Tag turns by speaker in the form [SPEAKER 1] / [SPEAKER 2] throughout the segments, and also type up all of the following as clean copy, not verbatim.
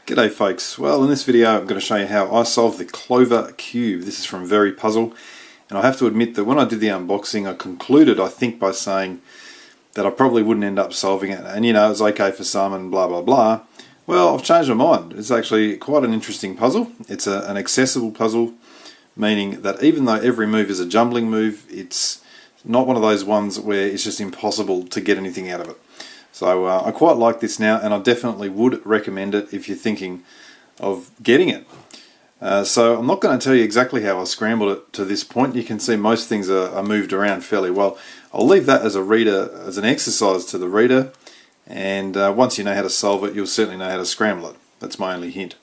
[SPEAKER 1] G'day folks. Well, in this video I'm going to show you how I solved the Clover cube. This is from Very Puzzle, and I have to admit that when I did the unboxing I concluded, I think, by saying that I probably wouldn't end up solving it, and it's okay for some and blah blah blah. Well, I've changed my mind. It's actually quite an interesting puzzle. It's an accessible puzzle, meaning that even though every move is a jumbling move, it's not one of those ones where it's just impossible to get anything out of it. So I quite like this now, and I definitely would recommend it if you're thinking of getting it. So I'm not going to tell you exactly how I scrambled it to this point. You can see most things are moved around fairly well. I'll leave that as an exercise to the reader, and once you know how to solve it, you'll certainly know how to scramble it. That's my only hint.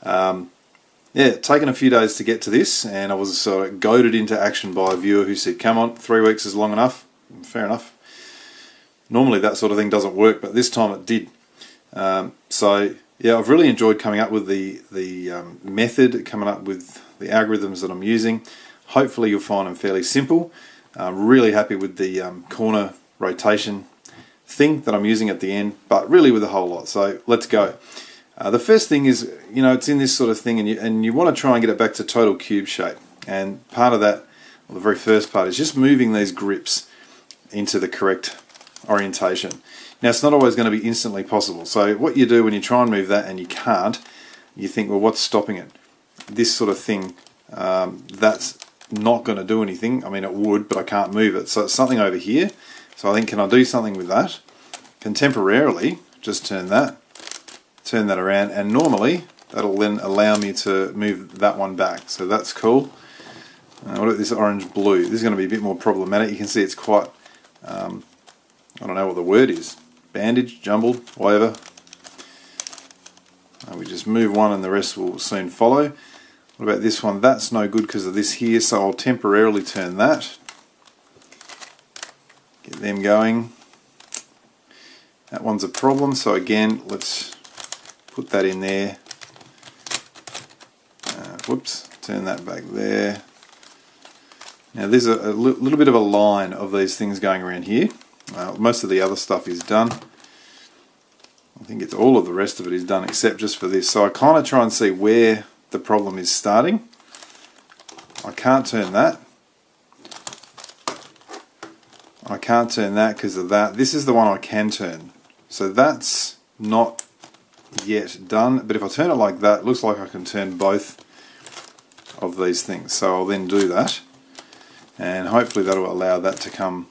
[SPEAKER 1] Yeah, taken a few days to get to this, and I was sort of goaded into action by a viewer who said, come on, 3 weeks is long enough. Fair enough. Normally that sort of thing doesn't work, but this time it did. So yeah, I've really enjoyed coming up with the method, coming up with the algorithms that I'm using. Hopefully you'll find them fairly simple. I'm really happy with the corner rotation thing that I'm using at the end, but really with a whole lot. So let's go. The first thing is, it's in this sort of thing, and you want to try and get it back to total cube shape. And part of that, well, the very first part, is just moving these grips into the correct orientation. Now, it's not always going to be instantly possible. So what you do when you try and move that and you can't, you think, well, what's stopping it? This sort of thing, that's not going to do anything. I mean, it would, but I can't move it. So it's something over here. So I think, can I do something with that? Can temporarily just turn that around, and normally that'll then allow me to move that one back. So that's cool. What about this orange blue? This is going to be a bit more problematic. You can see it's quite I don't know what the word is. Bandaged, jumbled, whatever. We just move one and the rest will soon follow. What about this one? That's no good because of this here, so I'll temporarily turn that. Get them going. That one's a problem, so again, let's put that in there. Whoops, turn that back there. Now there's a little bit of a line of these things going around here. Most of the other stuff is done. I think it's all of the rest of it is done except just for this. So I kind of try and see where the problem is starting. I can't turn that. I can't turn that because of that. This is the one I can turn. So that's not yet done. But if I turn it like that, it looks like I can turn both of these things. So I'll then do that. And hopefully that'll allow that to come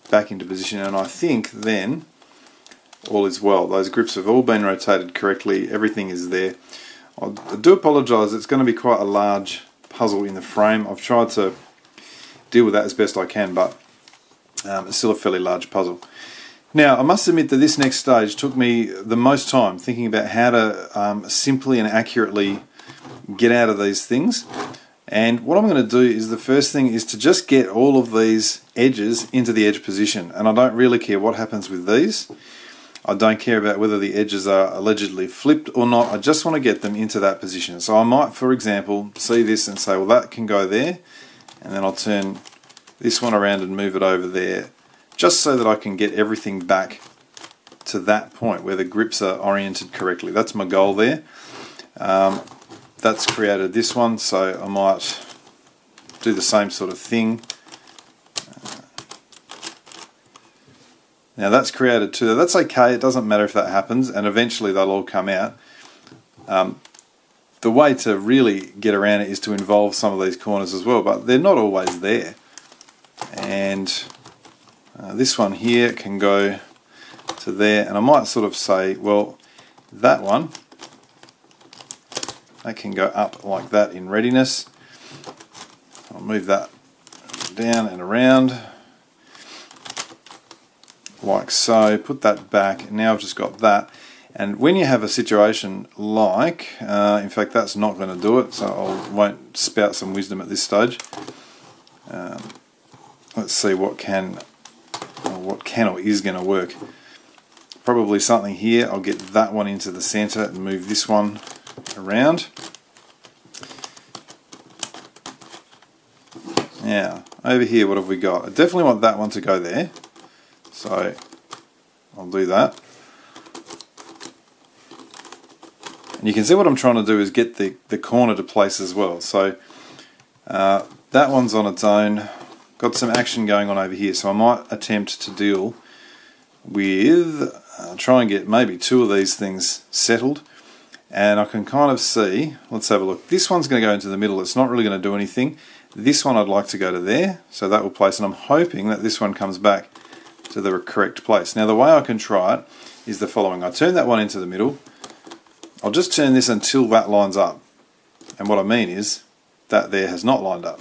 [SPEAKER 1] back into position, and I think then all is well. Those grips have all been rotated correctly, everything is there. I do apologise, it's going to be quite a large puzzle in the frame. I've tried to deal with that as best I can, but it's still a fairly large puzzle. Now I must admit that this next stage took me the most time thinking about how to simply and accurately get out of these things. And what I'm going to do is, the first thing is to just get all of these edges into the edge position, and I don't really care what happens with these. I don't care about whether the edges are allegedly flipped or not. I just want to get them into that position. So I might, for example, see this and say, well, that can go there, and then I'll turn this one around and move it over there, just so that I can get everything back to that point where the grips are oriented correctly. That's my goal there. That's created this one, so I might do the same sort of thing. Now that's created two. That's okay, it doesn't matter if that happens, and eventually they'll all come out. The way to really get around it is to involve some of these corners as well, but they're not always there. And this one here can go to there, and I might sort of say, well, that one, that can go up like that in readiness. I'll move that down and around like so, put that back, and now I've just got that. And when you have a situation like, in fact that's not going to do it, so I won't spout some wisdom at this stage. Let's see what can or is going to work. Probably something here. I'll get that one into the center and move this one around. Now over here, what have we got? I definitely want that one to go there, so I'll do that. And you can see what I'm trying to do is get the corner to place as well. So that one's on its own. Got some action going on over here, so I might attempt to deal with, try and get maybe 2 of these things settled. And I can kind of see, let's have a look. This one's going to go into the middle. It's not really going to do anything. This one I'd like to go to there, so that will place, and I'm hoping that this one comes back to the correct place. Now the way I can try it is the following. I turn that one into the middle. I'll just turn this until that lines up. And what I mean is that there has not lined up.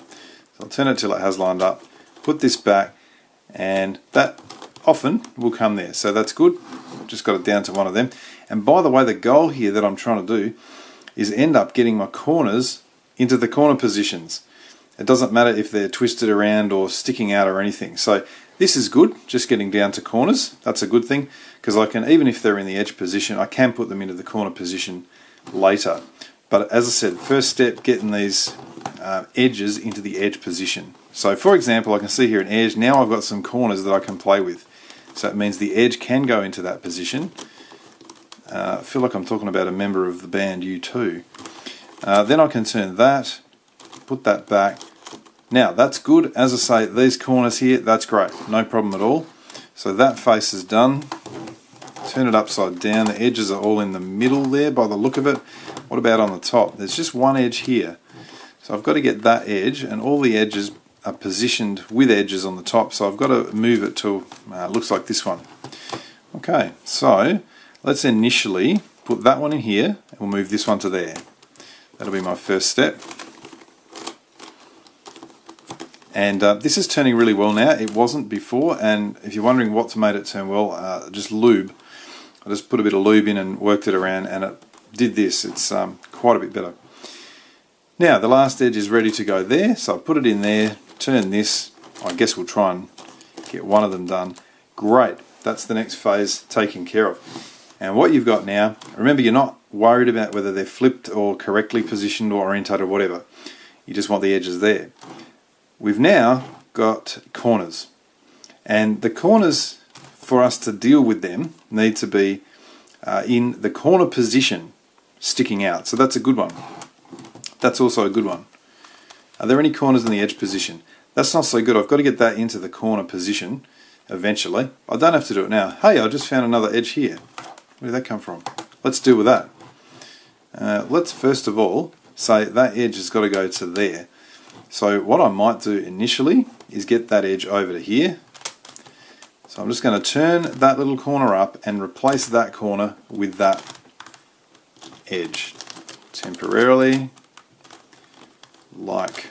[SPEAKER 1] So I'll turn it till it has lined up, put this back, and that often will come there. So that's good. Just got it down to one of them. And by the way, the goal here that I'm trying to do is end up getting my corners into the corner positions. It doesn't matter if they're twisted around or sticking out or anything. So this is good, just getting down to corners. That's a good thing, because I can, even if they're in the edge position, I can put them into the corner position later. But as I said, first step, getting these edges into the edge position. So for example, I can see here an edge. Now I've got some corners that I can play with. So it means the edge can go into that position. I feel like I'm talking about a member of the band U2. Then I can turn that, put that back. Now that's good. As I say, these corners here, that's great, no problem at all. So that face is done. Turn it upside down. The edges are all in the middle there by the look of it. What about on the top? There's just one edge here. So I've got to get that edge, and all the edges are positioned with edges on the top, so I've got to move it to, looks like this one. Okay, so let's initially put that one in here, and we'll move this one to there. That'll be my first step. And this is turning really well now. It wasn't before, and if you're wondering what's made it turn well, just lube. I just put a bit of lube in and worked it around, and it did this. It's quite a bit better. Now the last edge is ready to go there, so I put it in there, turn this. I guess we'll try and get one of them done. Great, that's the next phase taken care of. And what you've got now, remember, you're not worried about whether they're flipped or correctly positioned or orientated or whatever. You just want the edges there. We've now got corners, and the corners, for us to deal with them, need to be in the corner position, sticking out. So that's a good one. That's also a good one. Are there any corners in the edge position? That's not so good. I've got to get that into the corner position eventually. I don't have to do it now. Hey, I just found another edge here. Where did that come from? Let's deal with that. Let's first of all say that edge has got to go to there. So what I might do initially is get that edge over to here. So I'm just going to turn that little corner up and replace that corner with that edge temporarily, like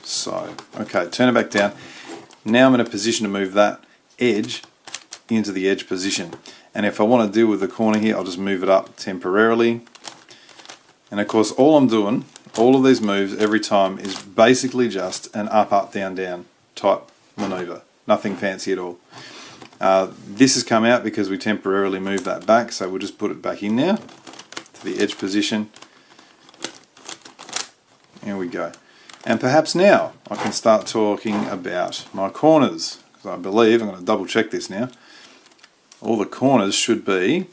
[SPEAKER 1] so. Okay, turn it back down. Now I'm in a position to move that edge into the edge position. And if I want to deal with the corner here, I'll just move it up temporarily. And of course, all I'm doing, all of these moves every time, is basically just an up, up, down, down type maneuver. Nothing fancy at all. This has come out because we temporarily moved that back, so we'll just put it back in now to the edge position. Here we go. And perhaps now I can start talking about my corners, because I believe, I'm going to double check this now, all the corners should be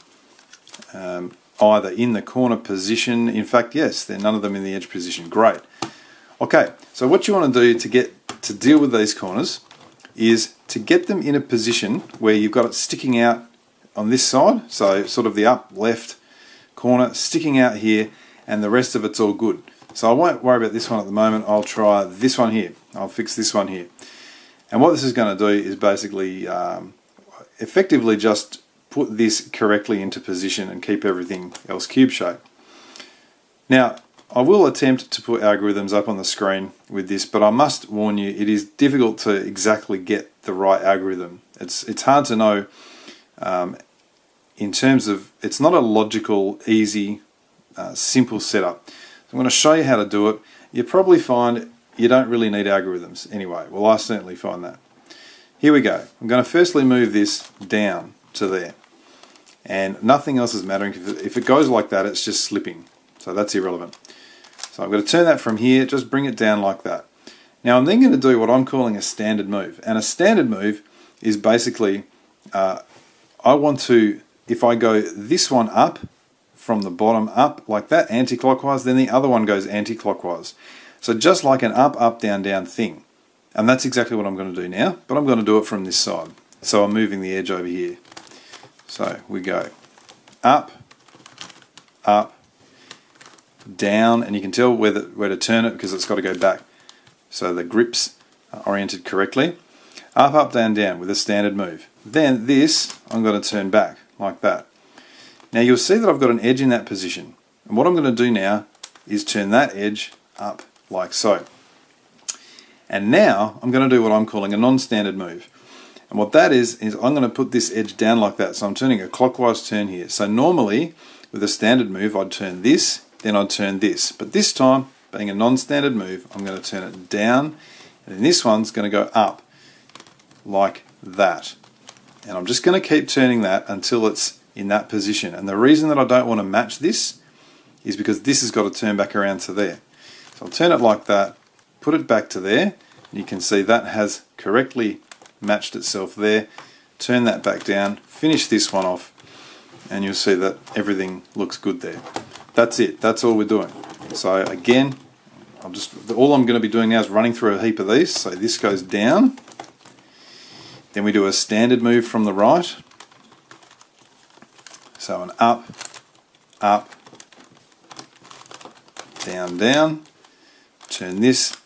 [SPEAKER 1] either in the corner position. In fact, yes, they're none of them in the edge position. Great. Okay, so what you want to do to deal with these corners is to get them in a position where you've got it sticking out on this side, so sort of the up left corner sticking out here, and the rest of it's all good. So I won't worry about this one at the moment. I'll try this one here. I'll fix this one here. And what this is going to do is basically effectively just put this correctly into position and keep everything else cube shape. Now, I will attempt to put algorithms up on the screen with this, but I must warn you, it is difficult to exactly get the right algorithm. It's hard to know in terms of, it's not a logical, easy, simple setup. So I'm going to show you how to do it. You'll probably find you don't really need algorithms anyway. Well, I certainly find that. Here we go. I'm going to firstly move this down to there. And nothing else is mattering. If it goes like that, it's just slipping. So that's irrelevant. So I'm going to turn that from here, just bring it down like that. Now I'm then going to do what I'm calling a standard move. And a standard move is basically, I want to, if I go this one up from the bottom up like that, anti-clockwise, then the other one goes anti-clockwise. So just like an up, up, down, down thing. And that's exactly what I'm going to do now, but I'm going to do it from this side. So I'm moving the edge over here. So we go up, up, down, and you can tell where to turn it because it's got to go back. So the grips are oriented correctly. Up, up, down, down with a standard move. Then this, I'm going to turn back like that. Now you'll see that I've got an edge in that position. And what I'm going to do now is turn that edge up like so. And now I'm going to do what I'm calling a non-standard move. And what that is I'm going to put this edge down like that. So I'm turning a clockwise turn here. So normally with a standard move I'd turn this, then I'd turn this. But this time, being a non-standard move, I'm going to turn it down, and then this one's going to go up like that. And I'm just going to keep turning that until it's in that position. And the reason that I don't want to match this is because this has got to turn back around to there. So I'll turn it like that, put it back to there, and you can see that has correctly matched itself there. Turn that back down, finish this one off, and you'll see that everything looks good there. That's it, that's all we're doing. So again, all I'm going to be doing now is running through a heap of these. So this goes down, then we do a standard move from the right. So an up, up, down, down, turn this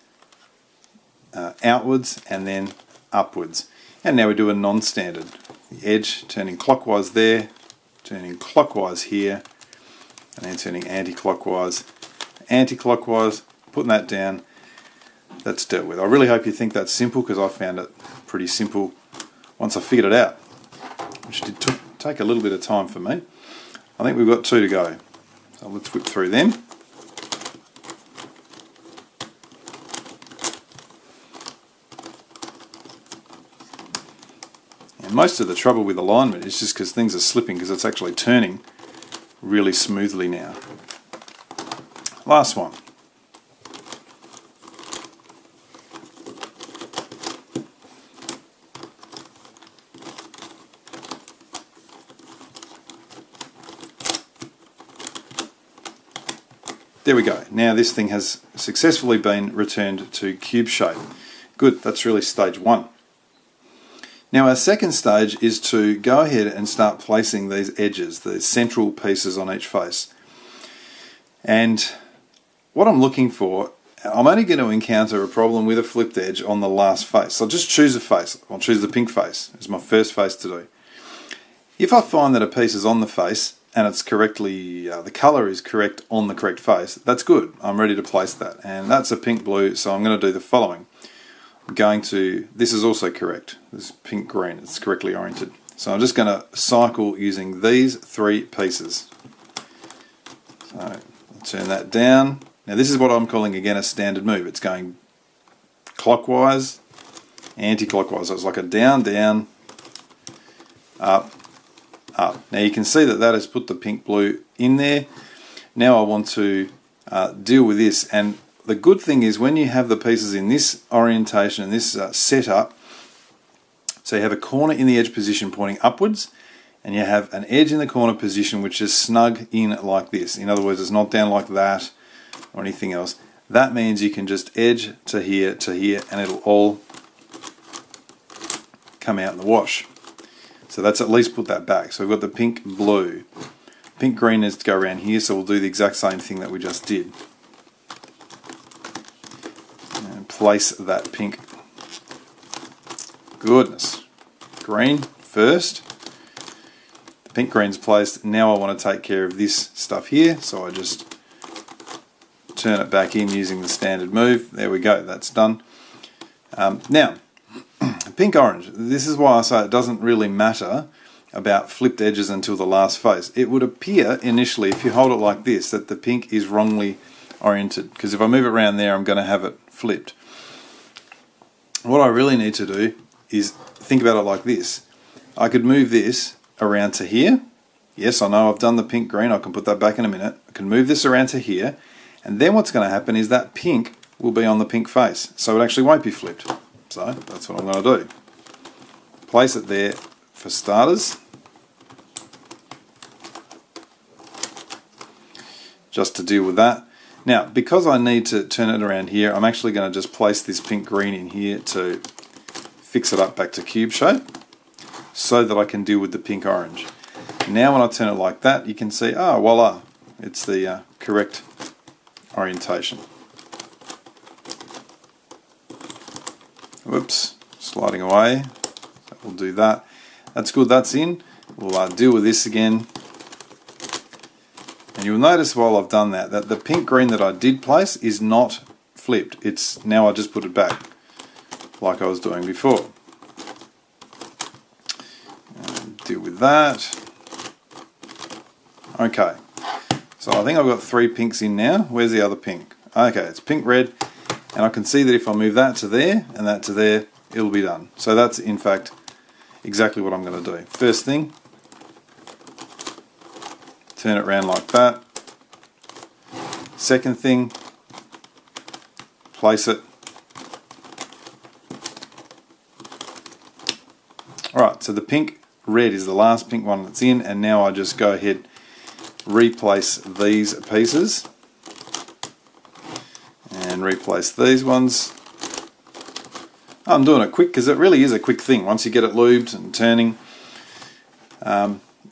[SPEAKER 1] outwards and then upwards. And now we do a non-standard. The edge turning clockwise there, turning clockwise here, and then turning anti-clockwise, anti-clockwise, putting that down. That's dealt with. I really hope you think that's simple because I found it pretty simple once I figured it out, which did take a little bit of time for me. I think we've got 2 to go. So let's whip through them. And most of the trouble with alignment is just because things are slipping because it's actually turning really smoothly now. Last one. There we go. Now this thing has successfully been returned to cube shape. Good, that's really stage 1. Now our second stage is to go ahead and start placing these edges, the central pieces on each face. And what I'm looking for, I'm only going to encounter a problem with a flipped edge on the last face. So I'll just choose a face. I'll choose the pink face as my first face to do. If I find that a piece is on the face and it's correctly, the colour is correct on the correct face, that's good. I'm ready to place that. And that's a pink blue, so I'm going to do the following. This is also correct. This pink green, it's correctly oriented. So I'm just going to cycle using these 3 pieces. So I'll turn that down. Now this is what I'm calling again a standard move. It's going clockwise, anti-clockwise. So it's like a down, down, up, up. Now you can see that that has put the pink blue in there. Now I want to deal with this, and the good thing is when you have the pieces in this orientation and this setup, so you have a corner in the edge position pointing upwards, and you have an edge in the corner position which is snug in like this. In other words, it's not down like that or anything else. That means you can just edge to here, and it'll all come out in the wash. So that's at least put that back. So we've got the pink blue. Pink green needs to go around here, so we'll do the exact same thing that we just did. And place that pink. Goodness. Green first. The pink green's placed. Now I want to take care of this stuff here, so I just turn it back in using the standard move. There we go, that's done. Now, pink orange. This is why I say it doesn't really matter about flipped edges until the last face. It would appear initially, if you hold it like this, that the pink is wrongly oriented, because if I move it around there, I'm going to have it flipped. What I really need to do is think about it like this. I could move this around to here. Yes, I know I've done the pink green. I can put that back in a minute. I can move this around to here, and then what's going to happen is that pink will be on the pink face, so it actually won't be flipped. So that's what I'm going to do. Place it there for starters. just to deal with that. Now, because I need to turn it around here, I'm actually going to just place this pink green in here to fix it up back to cube shape so that I can deal with the pink orange. Now when I turn it like that, you can see, oh voila, it's the correct orientation. Whoops, sliding away. So we'll do that. That's good, that's in. We'll deal with this again. And you'll notice while I've done that, that the pink green that I did place is not flipped. It's now I just put it back like I was doing before. And deal with that. Okay, so I think I've got 3 pinks in now. Where's the other pink? Okay, it's pink, red, and I can see that if I move that to there and that to there, it'll be done. So that's in fact exactly what I'm going to do. First thing, turn it around like that. Second thing, place it. Alright, so the pink red is the last pink one that's in, and now I just go ahead, replace these pieces and replace these ones. I'm doing it quick because it really is a quick thing. Once you get it lubed and turning,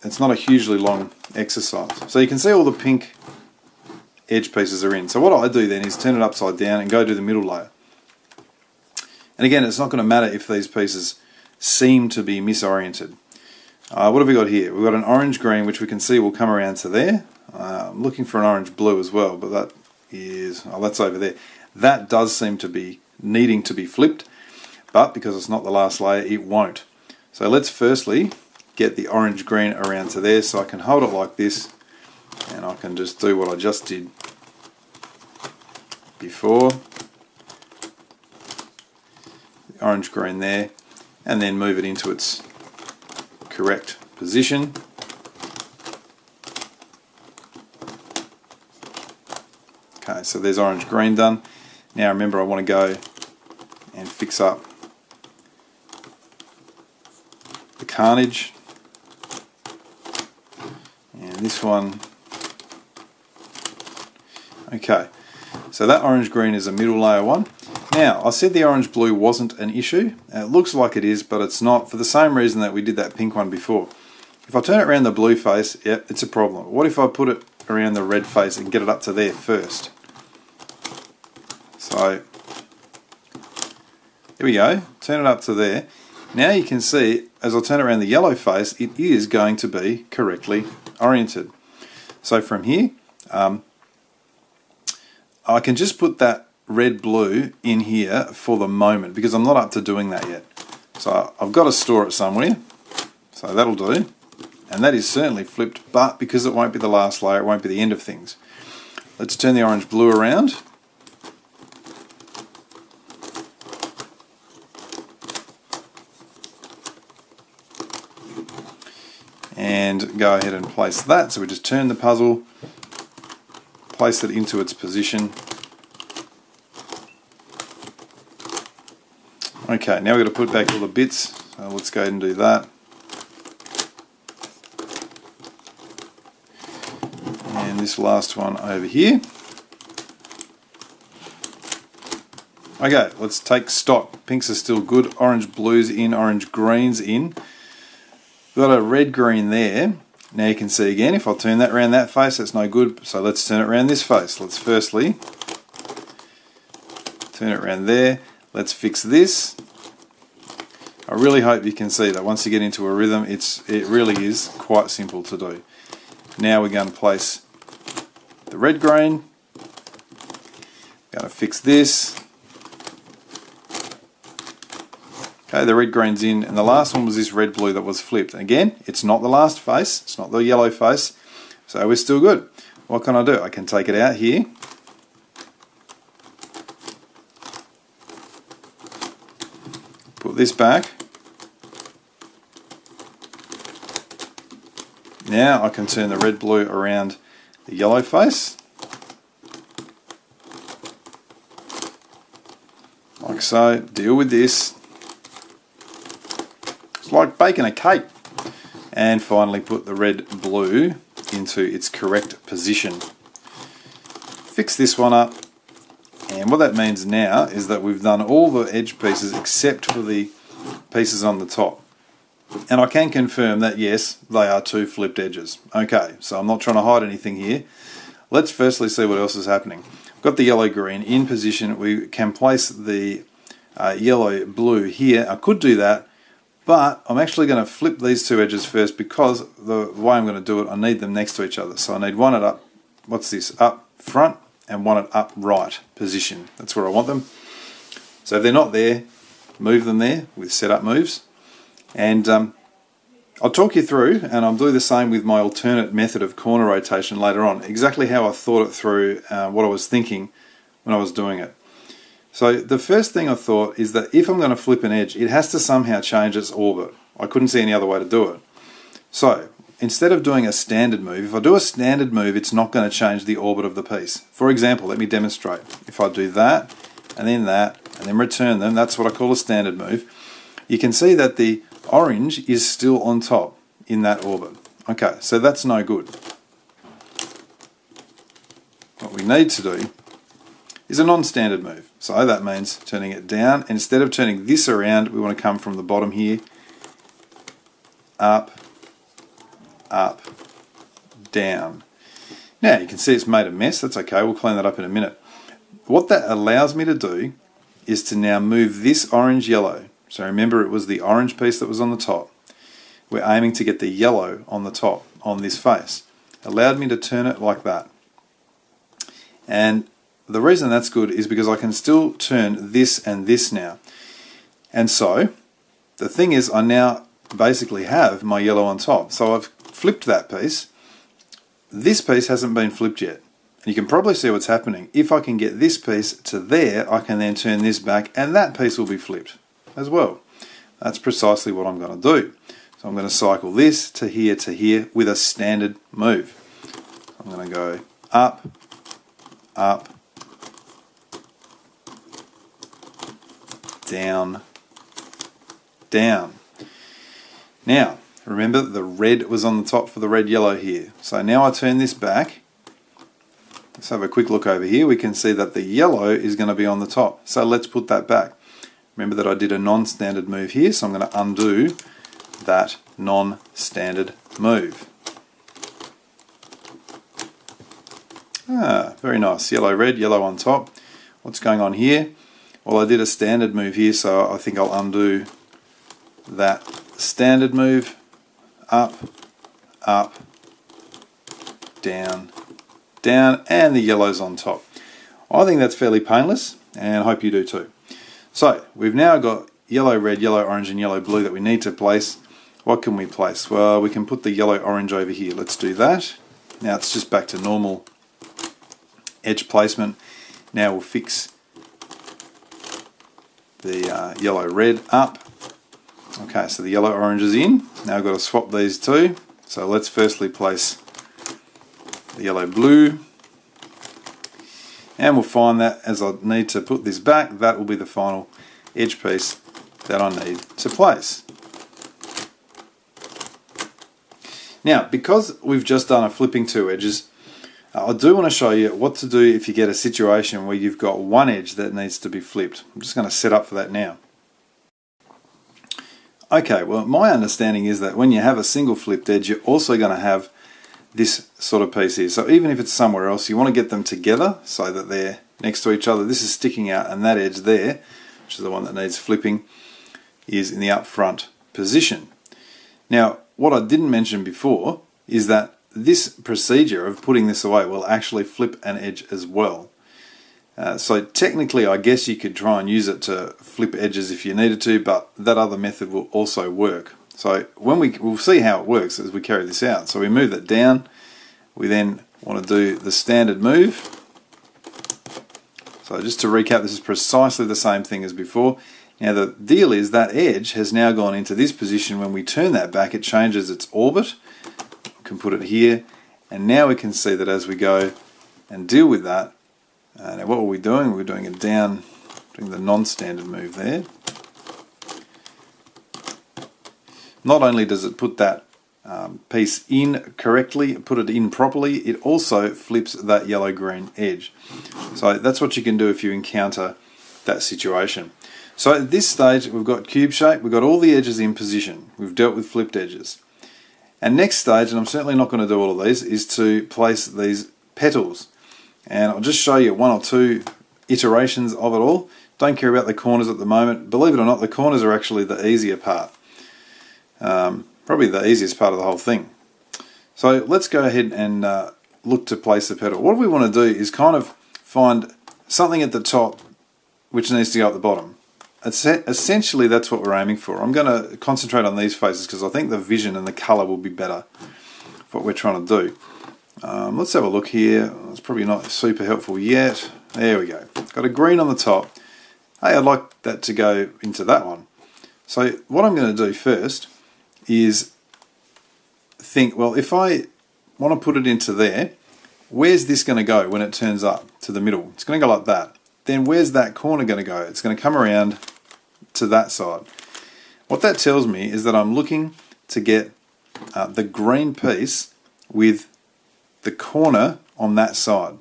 [SPEAKER 1] it's not a hugely long exercise. So you can see all the pink edge pieces are in. So what I do then is turn it upside down and go to the middle layer. And again, it's not going to matter if these pieces seem to be misoriented. What have we got here? We've got an orange green, which we can see will come around to there. I'm looking for an orange blue as well, but that is, oh, that's over there. That does seem to be needing to be flipped, but because it's not the last layer, it won't. So let's firstly get the orange green around to there, so I can hold it like this, and I can just do what I just did before. The orange green there, and then move it into its correct position. Okay, so there's orange green done. Now remember, I want to go and fix up the carnage. And this one. Okay, so that orange green is a middle layer one. Now, I said the orange blue wasn't an issue. It looks like it is, but it's not, for the same reason that we did that pink one before. If I turn it around the blue face, yep, it's a problem. What if I put it around the red face and get it up to there first? So, here we go, turn it up to there. Now you can see, as I turn around the yellow face, it is going to be correctly oriented. So from here, I can just put that red blue in here for the moment because I'm not up to doing that yet. So I've got to store it somewhere. So that'll do. And that is certainly flipped, but because it won't be the last layer, it won't be the end of things. Let's turn the orange blue around. And go ahead and place that. So we just turn the puzzle, place it into its position. Okay, now we've got to put back all the bits, so let's go ahead and do that. And this last one over here. Okay, let's take stock. Pinks are still good, orange blues in, orange greens in. We've got a red green there. Now you can see again, if I turn that around that face, that's no good, so let's turn it around this face. Let's firstly turn it around there. Let's fix this. I really hope you can see that once you get into a rhythm, it really is quite simple to do. Now we're going to place the red grain. Going to fix this. Okay, the red grain's in, and the last one was this red blue that was flipped. Again, it's not the last face, it's not the yellow face, so we're still good. What can I do? I can take it out here. Put this back. Now I can turn the red blue around the yellow face. Like so. Deal with this. It's like baking a cake. And finally put the red blue into its correct position. fix this one up, and what that means now is that we've done all the edge pieces except for the pieces on the top. And I can confirm that yes, they are two flipped edges. Okay, so I'm not trying to hide anything here. Let's firstly see what else is happening. I've got the yellow-green in position. We can place the yellow-blue here. I could do that, but I'm actually going to flip these two edges first because the way I'm going to do it, I need them next to each other. So I need one at up, what's this, up front, and one at up right position. That's where I want them. So if they're not there, move them there with setup moves. And I'll talk you through, and I'll do the same with my alternate method of corner rotation later on, exactly how I thought it through, what I was thinking when I was doing it. So the first thing I thought is that if I'm going to flip an edge, it has to somehow change its orbit. I couldn't see any other way to do it. So instead of doing a standard move, if I do a standard move, it's not going to change the orbit of the piece. For example, let me demonstrate. If I do that, and then return them, that's what I call a standard move. You can see that the orange is still on top in that orbit. Okay, so that's no good. What we need to do is a non-standard move. So that means turning it down. Instead of turning this around, we want to come from the bottom here, up, up, down. Now you can see it's made a mess. That's okay, we'll clean that up in a minute. What that allows me to do is to now move this orange yellow. So remember, it was the orange piece that was on the top. We're aiming to get the yellow on the top, on this face. Allowed me to turn it like that. And the reason that's good is because I can still turn this and this now. And so, the thing is, I now basically have my yellow on top. So I've flipped that piece. This piece hasn't been flipped yet. And you can probably see what's happening. If I can get this piece to there, I can then turn this back and that piece will be flipped as well. That's precisely what I'm going to do. So I'm going to cycle this to here with a standard move. I'm going to go up, up, down, down. Now, remember the red was on the top for the red yellow here. So now I turn this back. Let's have a quick look over here. We can see that the yellow is going to be on the top. So let's put that back. Remember that I did a non-standard move here, so I'm going to undo that non-standard move. Very nice. Yellow, red, yellow on top. What's going on here? Well, I did a standard move here, so I think I'll undo that standard move. Up, up, down, down, and the yellow's on top. I think that's fairly painless, and I hope you do too. So we've now got yellow, red, yellow, orange, and yellow, blue that we need to place. What can we place? Well, we can put the yellow, orange over here. Let's do that. Now it's just back to normal edge placement. Now we'll fix the yellow, red up. Okay, so the yellow, orange is in. Now I've got to swap these two. So let's firstly place the yellow, blue. And we'll find that as I need to put this back, that will be the final edge piece that I need to place. Now, because we've just done a flipping two edges, I do want to show you what to do if you get a situation where you've got one edge that needs to be flipped. I'm just going to set up for that now. Okay, well, my understanding is that when you have a single flipped edge, you're also going to have this sort of piece here. So even if it's somewhere else, you want to get them together so that they're next to each other. This is sticking out, and that edge there, which is the one that needs flipping, is in the up front position. Now, what I didn't mention before is that this procedure of putting this away will actually flip an edge as well. So technically, I guess you could try and use it to flip edges if you needed to, but that other method will also work. So we'll see how it works as we carry this out. So we move that down. We then want to do the standard move. So just to recap, this is precisely the same thing as before. Now the deal is that edge has now gone into this position. When we turn that back, it changes its orbit. We can put it here, and now we can see that as we go and deal with that. Now what were we doing? We were doing it down, doing the non-standard move there. Not only does it put that piece in correctly, put it in properly, it also flips that yellow-green edge. So that's what you can do if you encounter that situation. So at this stage we've got cube shape, we've got all the edges in position, we've dealt with flipped edges. And next stage, and I'm certainly not going to do all of these, is to place these petals. And I'll just show you one or two iterations of it all. Don't care about the corners at the moment. Believe it or not, the corners are actually the easier part. Probably the easiest part of the whole thing. So let's go ahead and look to place the petal. What we want to do is kind of find something at the top which needs to go at the bottom. Essentially that's what we're aiming for. I'm going to concentrate on these faces because I think the vision and the colour will be better for what we're trying to do. Let's have a look here. It's probably not super helpful yet. There we go. Got a green on the top. Hey, I'd like that to go into that one. So what I'm going to do first is think, well, if I want to put it into there, where's this going to go when it turns up to the middle? It's going to go like that. Then where's that corner going to go? It's going to come around to that side. What that tells me is that I'm looking to get the green piece with the corner on that side,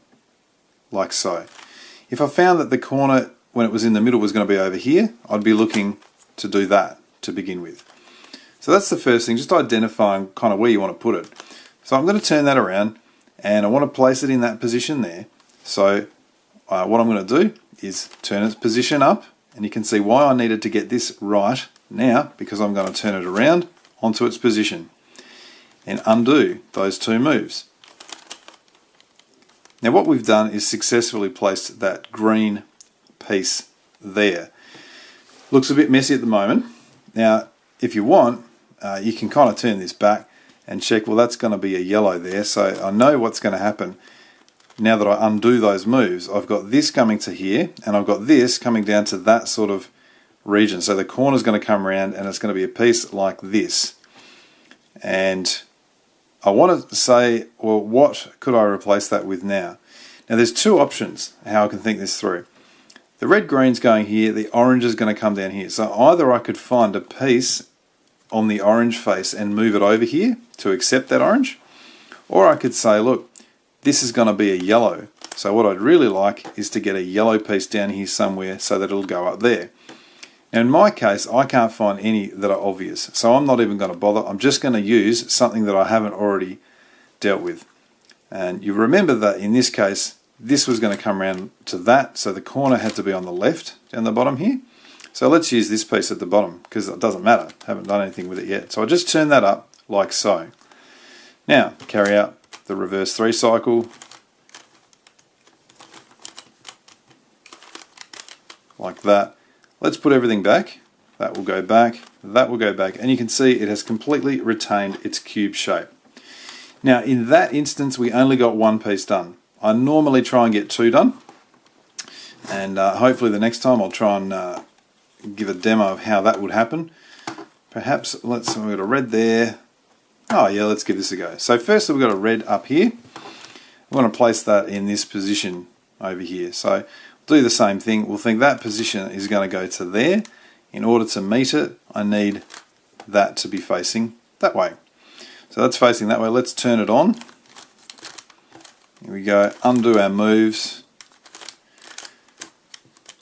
[SPEAKER 1] like so. If I found that the corner when it was in the middle was going to be over here, I'd be looking to do that to begin with. So that's the first thing, just identifying kind of where you want to put it. So I'm going to turn that around and I want to place it in that position there. So what I'm going to do is turn its position up, and you can see why I needed to get this right now, because I'm going to turn it around onto its position and undo those two moves. Now what we've done is successfully placed that green piece there. Looks a bit messy at the moment. Now if you want, you can kind of turn this back and check, well, that's going to be a yellow there, so I know what's going to happen. Now that I undo those moves, I've got this coming to here, and I've got this coming down to that sort of region. So the corner's going to come around, and it's going to be a piece like this. And I want to say, well, what could I replace that with now? Now there's two options how I can think this through. The red-green's going here, the orange is going to come down here. So either I could find a piece on the orange face and move it over here to accept that orange, or I could say, look, this is going to be a yellow. So what I'd really like is to get a yellow piece down here somewhere so that it'll go up there. Now in my case, I can't find any that are obvious, so I'm not even going to bother. I'm just going to use something that I haven't already dealt with. And you remember that in this case, this was going to come around to that, so the corner had to be on the left down the bottom here. So let's use this piece at the bottom, because it doesn't matter. I haven't done anything with it yet. So I just turn that up like so. Now carry out the reverse 3 cycle like that. Let's put everything back. That will go back, that will go back, and you can see it has completely retained its cube shape. Now in that instance we only got one piece done. I normally try and get 2 done, and hopefully the next time I'll try and give a demo of how that would happen. Perhaps we've got a red there. Oh yeah, let's give this a go. So first we've got a red up here. We want to place that in this position over here. So do the same thing. We'll think that position is going to go to there. In order to meet it, I need that to be facing that way. So that's facing that way. Let's turn it on. Here we go. Undo our moves.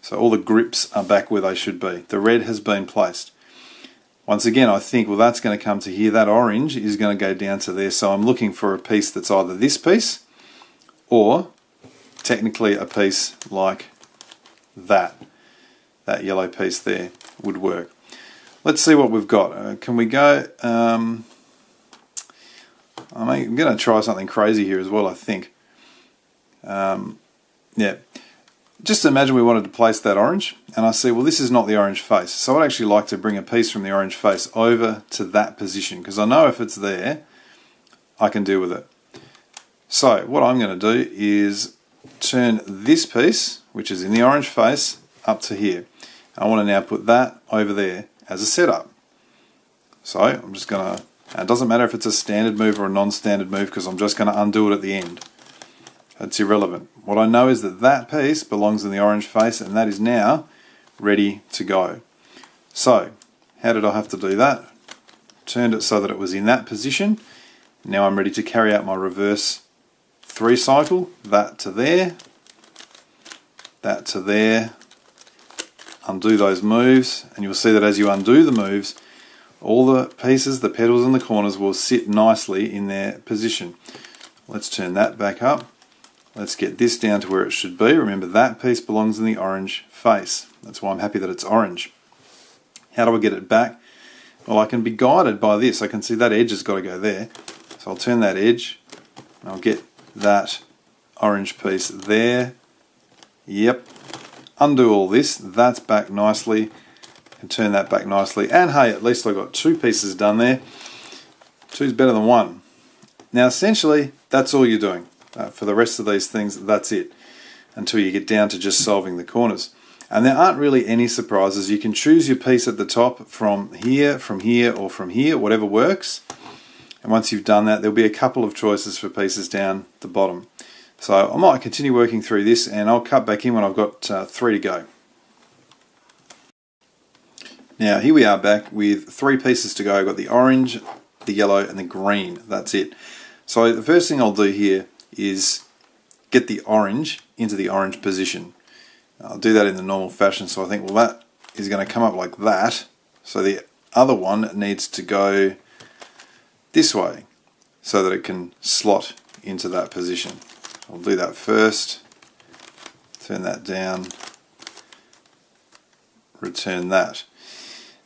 [SPEAKER 1] So all the grips are back where they should be. The red has been placed. Once again, I think, well, that's going to come to here. That orange is going to go down to there. So I'm looking for a piece that's either this piece or technically a piece like that. That yellow piece there would work. Let's see what we've got. Can we go? I'm going to try something crazy here as well, I think. Yeah. Just imagine we wanted to place that orange, and I see, well, this is not the orange face. So I'd actually like to bring a piece from the orange face over to that position, because I know if it's there, I can deal with it. So what I'm going to do is turn this piece, which is in the orange face, up to here. I want to now put that over there as a setup. So I'm just going to, it doesn't matter if it's a standard move or a non-standard move, because I'm just going to undo it at the end. That's irrelevant. What I know is that that piece belongs in the orange face, and that is now ready to go. So how did I have to do that? turned it so that it was in that position. Now I'm ready to carry out my reverse 3 cycle, that to there, that to there, undo those moves, and you'll see that as you undo the moves, all the pieces, the petals and the corners will sit nicely in their position. Let's turn that back up. Let's get this down to where it should be. Remember, that piece belongs in the orange face. That's why I'm happy that it's orange. How do I get it back? Well, I can be guided by this. I can see that edge has got to go there. So I'll turn that edge, and I'll get that orange piece there. Yep. Undo all this. That's back nicely. And turn that back nicely. And hey, at least I got 2 pieces done there. 2's better than 1. Now essentially, that's all you're doing. For the rest of these things, that's it. Until you get down to just solving the corners. And there aren't really any surprises. You can choose your piece at the top from here, or from here, whatever works. And once you've done that, there'll be a couple of choices for pieces down the bottom. So I might continue working through this, and I'll cut back in when I've got 3 to go. Now here we are back with 3 pieces to go. I've got the orange, the yellow and the green. That's it. So the first thing I'll do here is get the orange into the orange position. I'll do that in the normal fashion, so I think, well, that is going to come up like that. So the other one needs to go this way so that it can slot into that position. I'll do that first, turn that down, return that.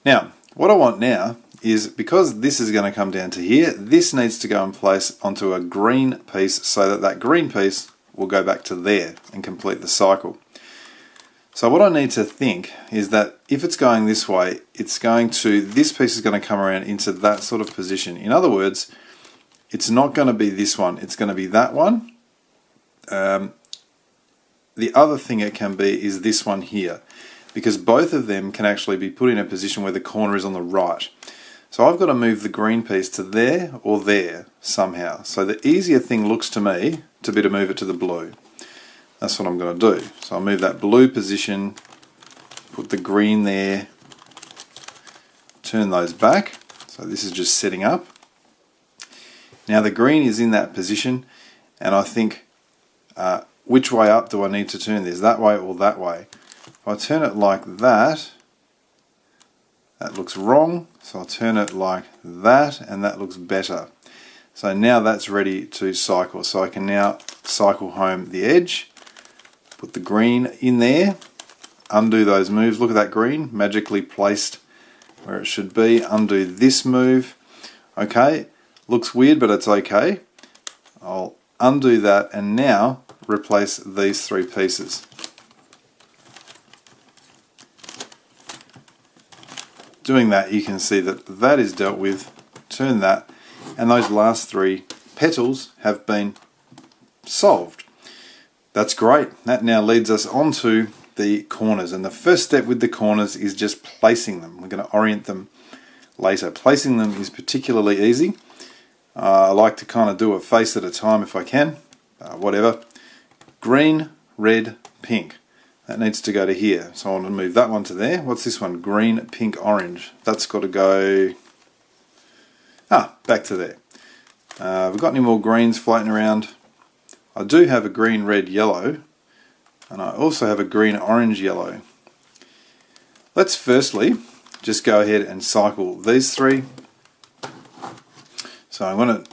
[SPEAKER 1] Now, what I want now is, because this is going to come down to here, this needs to go in place onto a green piece so that that green piece will go back to there and complete the cycle. So what I need to think is that if it's going this way, it's going to, this piece is going to come around into that sort of position. In other words, it's not going to be this one, it's going to be that one. The other thing it can be is this one here, because both of them can actually be put in a position where the corner is on the right. So I've got to move the green piece to there or there somehow. So the easier thing looks to me to be to move it to the blue. That's what I'm going to do. So I'll move that blue position, put the green there, turn those back. So this is just setting up. Now the green is in that position, and I think which way up do I need to turn this? That way or that way? If I turn it like that, that looks wrong. So I'll turn it like that, and that looks better. So now that's ready to cycle. So I can now cycle home the edge, put the green in there, undo those moves. Look at that green, magically placed where it should be. Undo this move. Okay, looks weird, but it's okay. I'll undo that and now replace these 3 pieces. Doing that, you can see that that is dealt with. Turn that, and those last 3 petals have been solved. That's great. That now leads us on to the corners, and the first step with the corners is just placing them. We're going to orient them later. Placing them is particularly easy. I like to kind of do a face at a time if I can. Whatever. Green, red, pink. That needs to go to here. So I want to move that one to there. What's this one? Green, pink, orange. That's got to go back to there. Have we got any more greens floating around? I do have a green, red, yellow, and I also have a green, orange, yellow. Let's firstly just go ahead and cycle these 3. So I'm going to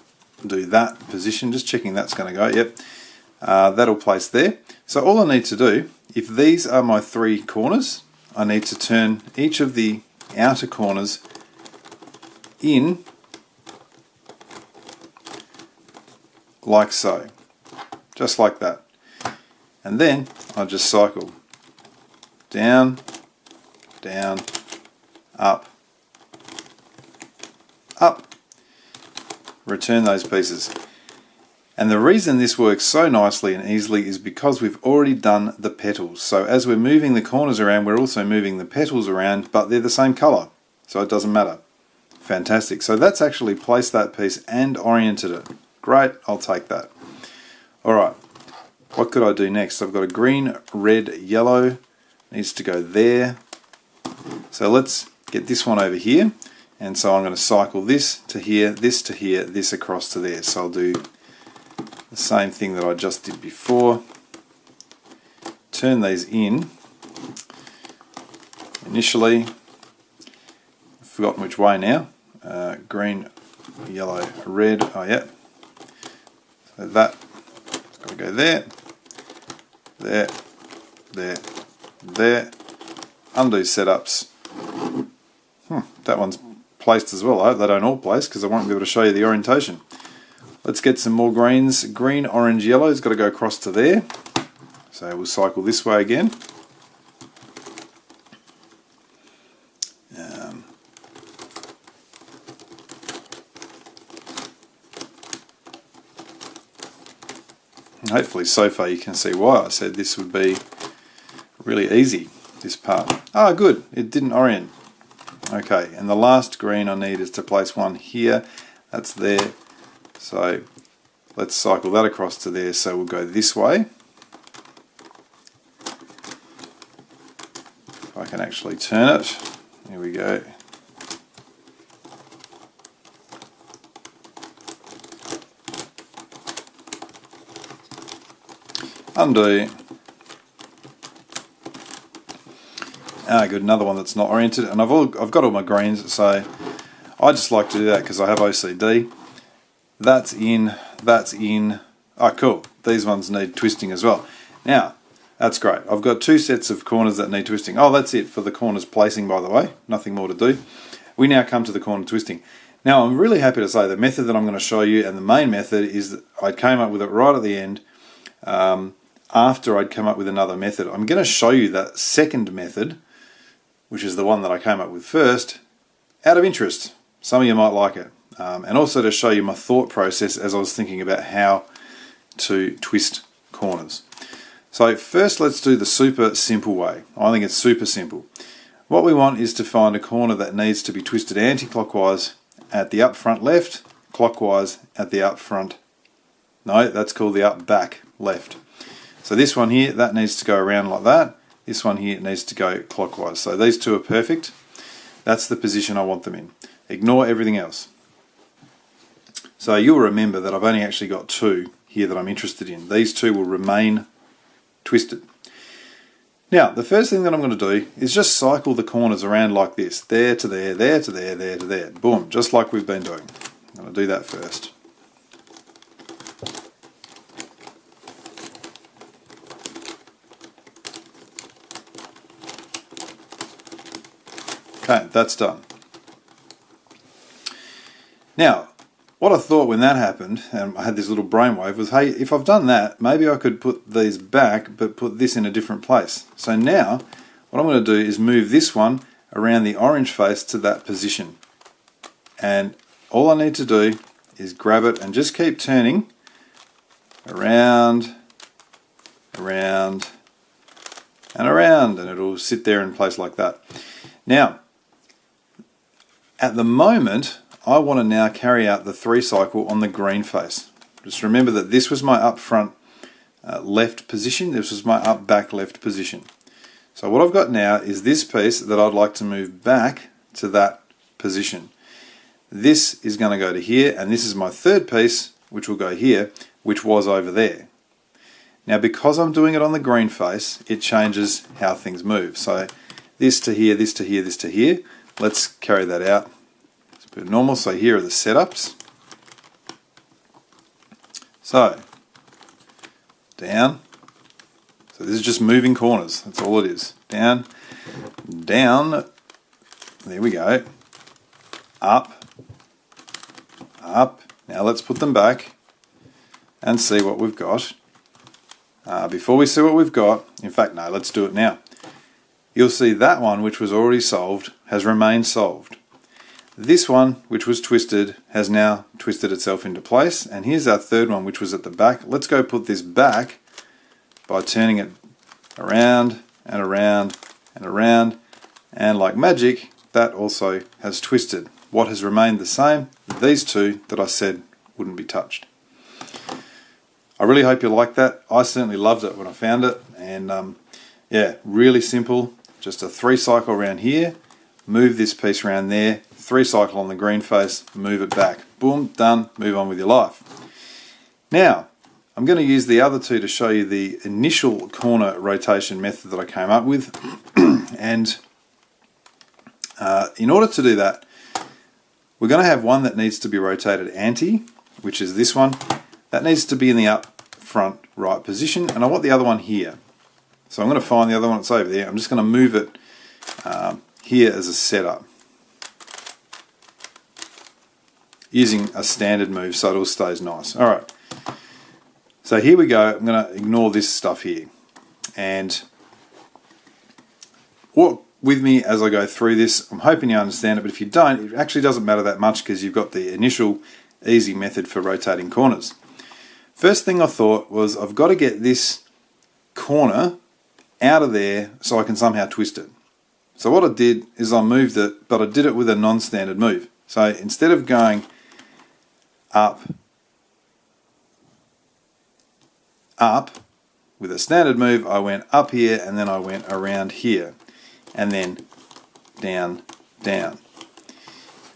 [SPEAKER 1] do that position, just checking that's going to go. Yep, that'll place there. So all I need to do, if these are my 3 corners, I need to turn each of the outer corners in like so, just like that. And then I just cycle down, down, up, up. Return those pieces. And the reason this works so nicely and easily is because we've already done the petals. So as we're moving the corners around, we're also moving the petals around, but they're the same color, so it doesn't matter. Fantastic. So that's actually placed that piece and oriented it. Great, I'll take that. Alright, what could I do next? I've got a green, red, yellow, needs to go there. So let's get this one over here, and so I'm going to cycle this to here, this across to there. So I'll do the same thing that I just did before. Turn these in. Initially, I've forgotten which way now. Green, yellow, red. Oh yeah. So that's got to go there, there, there, there. Undo setups. That one's placed as well. I hope they don't all place because I won't be able to show you the orientation. Let's get some more greens. Green, orange, yellow's got to go across to there. So we'll cycle this way again. Hopefully so far you can see why I said this would be really easy, this part. Ah, good, it didn't orient. Okay, and the last green I need is to place one here. That's there. So let's cycle that across to there. So we'll go this way. If I can actually turn it. Here we go. Undo. Ah, good, another one that's not oriented, and I've got all my greens, so I just like to do that because I have OCD. That's in, that's in. Oh, cool. These ones need twisting as well. Now, that's great. I've got two sets of corners that need twisting. Oh, that's it for the corners placing, by the way. Nothing more to do. We now come to the corner twisting. Now, I'm really happy to say the method that I'm going to show you, and the main method, is that I came up with it right at the end. After I'd come up with another method. I'm going to show you that second method, which is the one that I came up with first, out of interest. Some of you might like it. And also to show you my thought process as I was thinking about how to twist corners. So first let's do the super simple way. I think it's super simple. What we want is to find a corner that needs to be twisted anti-clockwise at the up front left, clockwise at the up front. No, that's called the up back left. So this one here, that needs to go around like that. This one here needs to go clockwise. So these two are perfect. That's the position I want them in. Ignore everything else. So you'll remember that I've only actually got two here that I'm interested in. These two will remain twisted. Now, the first thing that I'm going to do is just cycle the corners around like this. There to there, there to there, there to there. Boom, just like we've been doing. I'm going to do that first. Okay, that's done. Now, what I thought when that happened, and I had this little brainwave, was, hey, if I've done that, maybe I could put these back, but put this in a different place. So now, what I'm going to do is move this one around the orange face to that position. And all I need to do is grab it and just keep turning around, around, and around, and it'll sit there in place like that. Now, at the moment, I want to now carry out the 3 cycle on the green face. Just remember that this was my up front left position, this was my up back left position. So what I've got now is this piece that I'd like to move back to that position. This is going to go to here, and this is my third piece, which will go here, which was over there. Now, because I'm doing it on the green face, it changes how things move. So this to here, this to here, this to here. Let's carry that out. It's a bit normal. So here are the setups. So down. So this is just moving corners. That's all it is. Down, down. There we go. Up, up. Now let's put them back and see what we've got. Before we see what we've got, in fact, no, let's do it now. You'll see that one, which was already solved, has remained solved. This one, which was twisted, has now twisted itself into place. And here's our third one, which was at the back. Let's go put this back by turning it around and around and around. And like magic, that also has twisted. What has remained the same? These two that I said wouldn't be touched. I really hope you like that. I certainly loved it when I found it. And yeah, really simple. Just a 3 cycle around here. Move this piece around there. 3 cycle on the green face, move it back. Boom, done, move on with your life. Now, I'm going to use the other two to show you the initial corner rotation method that I came up with. And in order to do that, we're going to have one that needs to be rotated anti, which is this one. That needs to be in the up front right position, and I want the other one here. So I'm going to find the other one that's over there. I'm just going to move it here as a setup, using a standard move so it all stays nice. Alright, so here we go. I'm going to ignore this stuff here, and walk with me as I go through this. I'm hoping you understand it, but if you don't, it actually doesn't matter that much because you've got the initial easy method for rotating corners. First thing I thought was I've got to get this corner out of there so I can somehow twist it. So what I did is I moved it, but I did it with a non-standard move. So instead of going up with a standard move, I went up here and then I went around here and then down, down.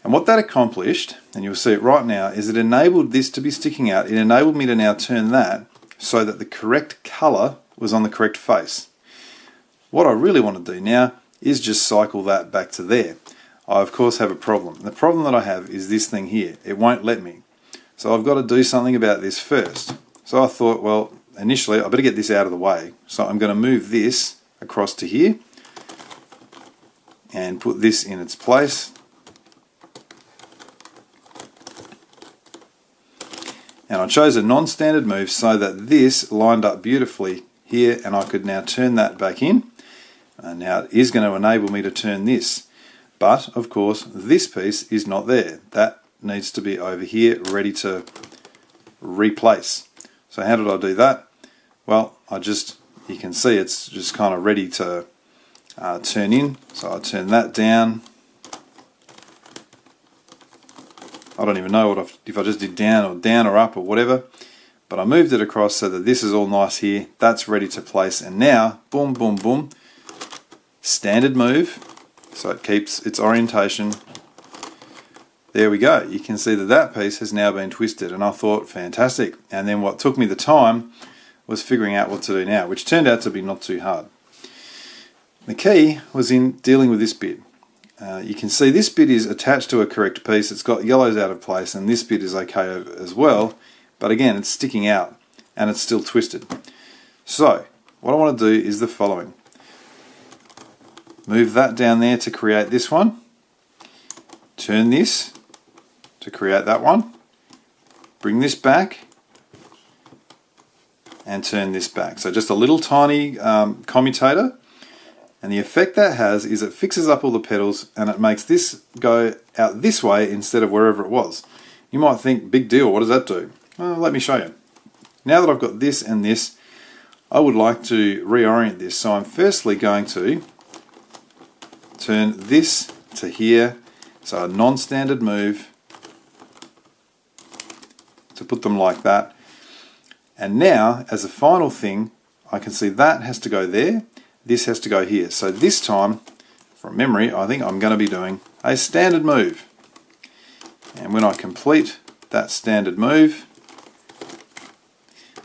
[SPEAKER 1] And what that accomplished, and you'll see it right now, is it enabled this to be sticking out. It enabled me to now turn that so that the correct colour was on the correct face. What I really want to do now is just cycle that back to there. I of course have a problem. The problem that I have is this thing here. It won't let me. So I've got to do something about this first. So I thought, well, initially I better get this out of the way. So I'm going to move this across to here and put this in its place. And I chose a non-standard move so that this lined up beautifully here, and I could now turn that back in. And now it is going to enable me to turn this. But, of course, this piece is not there. That needs to be over here, ready to replace. So how did I do that? Well, you can see it's just kind of ready to turn in. So I turn that down. I don't even know if I just did down or up or whatever, but I moved it across so that this is all nice here. That's ready to place, and now, boom, boom, boom, standard move, so it keeps its orientation. There we go. You can see that that piece has now been twisted, and I thought, fantastic. And then what took me the time was figuring out what to do now, which turned out to be not too hard. The key was in dealing with this bit. You can see this bit is attached to a correct piece. It's got yellows out of place, and this bit is okay as well, but again it's sticking out and it's still twisted. So what I want to do is the following. Move that down there to create this one, turn this to create that one, bring this back and turn this back. So just a little tiny commutator. And the effect that has is it fixes up all the petals and it makes this go out this way instead of wherever it was. You might think, big deal, what does that do? Well, let me show you. Now that I've got this and this, I would like to reorient this. So I'm firstly going to turn this to here, so a non-standard move to put them like that. And now, as a final thing, I can see that has to go there. This has to go here. So this time, from memory, I think I'm going to be doing a standard move. And when I complete that standard move,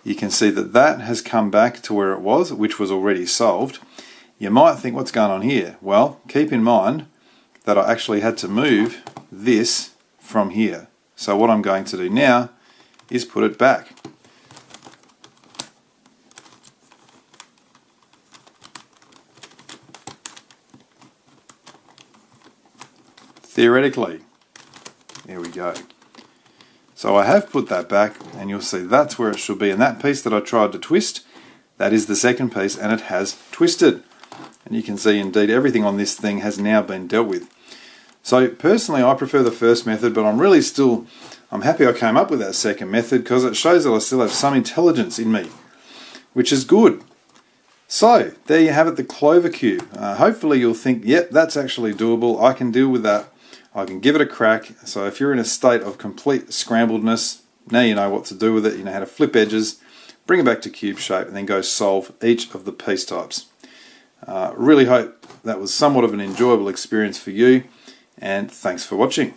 [SPEAKER 1] you can see that that has come back to where it was, which was already solved. You might think, what's going on here? Well, keep in mind that I actually had to move this from here. So what I'm going to do now is put it back. Theoretically, there we go. So I have put that back, and you'll see that's where it should be. And that piece that I tried to twist, that is the second piece, and it has twisted. And you can see indeed everything on this thing has now been dealt with. So personally I prefer the first method, but I'm happy I came up with that second method because it shows that I still have some intelligence in me, which is good. So there you have it, the Clover cube. Hopefully you'll think, yep, that's actually doable. I can deal with that. I can give it a crack. So if you're in a state of complete scrambledness, now you know what to do with it. You know how to flip edges, bring it back to cube shape, and then go solve each of the piece types. Really hope that was somewhat of an enjoyable experience for you. and thanks for watching.